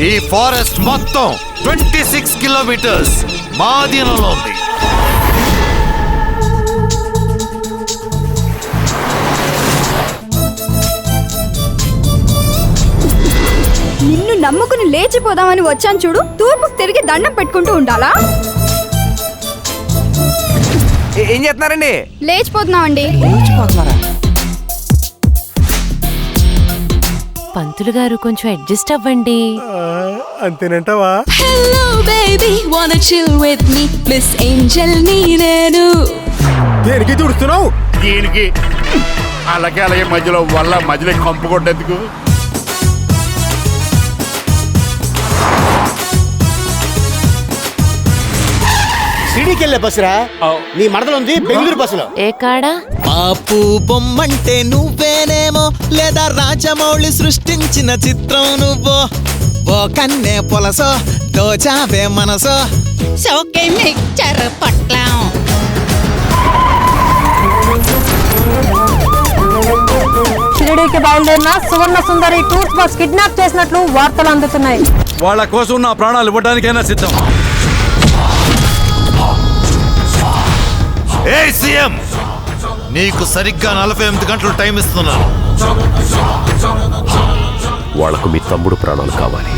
ఈ ఫారెస్ట్ మొత్తం 26 కిలోమీటర్స్ మా అధీనంలో ఉంది. నిన్ను నమ్ముకుని లేచిపోదామని వచ్చాను చూడు, తూర్పుకు తిరిగి దండం పెట్టుకుంటూ ఉండాలా? ఏం చేస్తున్నారండి? లేచిపోతున్నామండి. పంతులు గారు కొంచెం అడ్జస్ట్ అవ్వండి. అంతేనంటావా? Hello baby, wanna chill with me? Miss Angel నీ నేను. దేనికి తుడుస్తున్నావు? దీనికి అలాగే మధ్యలో కంపు కొట్టేందుకు. సిడీకెళ్ళే బస్సురా, నీ మడతలుంది బెంగళూరు బస్సులో. ఏ కాడా? పాపు బొమ్మంటే నువ్వేనేమో, లేదా రాజమౌళి సృష్టించిన చిత్రం నువ్వో. ఓ కన్నే పొలసో దోచావే మనసో, సోకే మిక్చర్ పట్లం. షిరిడీకి బయలుదేరిన సువర్ణ సుందరి టూర్స్ బస్ కిడ్నాప్ చేసినట్లు వార్తలు అందుతున్నాయి. వాళ్ళ కోసం నా ప్రాణాలు ఇవ్వడానికైనా సిద్ధం. ఏ సీఎం, నీకు సరిగ్గా 48 గంటలు టైం ఇస్తున్నాను. వాళ్లకు మీ తమ్ముడు ప్రాణాలు కావాలి.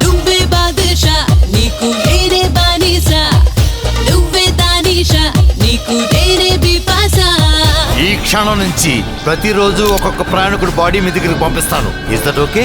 నువ్వే బాదుషా, నీకు వేరే బానిసా. నువ్వే తానీషా, నీకు వేరే బిపాసా. ఈ క్షణం నుంచి ప్రతిరోజు ఒక్కొక్క ప్రయాణికుడు బాడీ మీ దగ్గరికి పంపిస్తాను. Is that okay?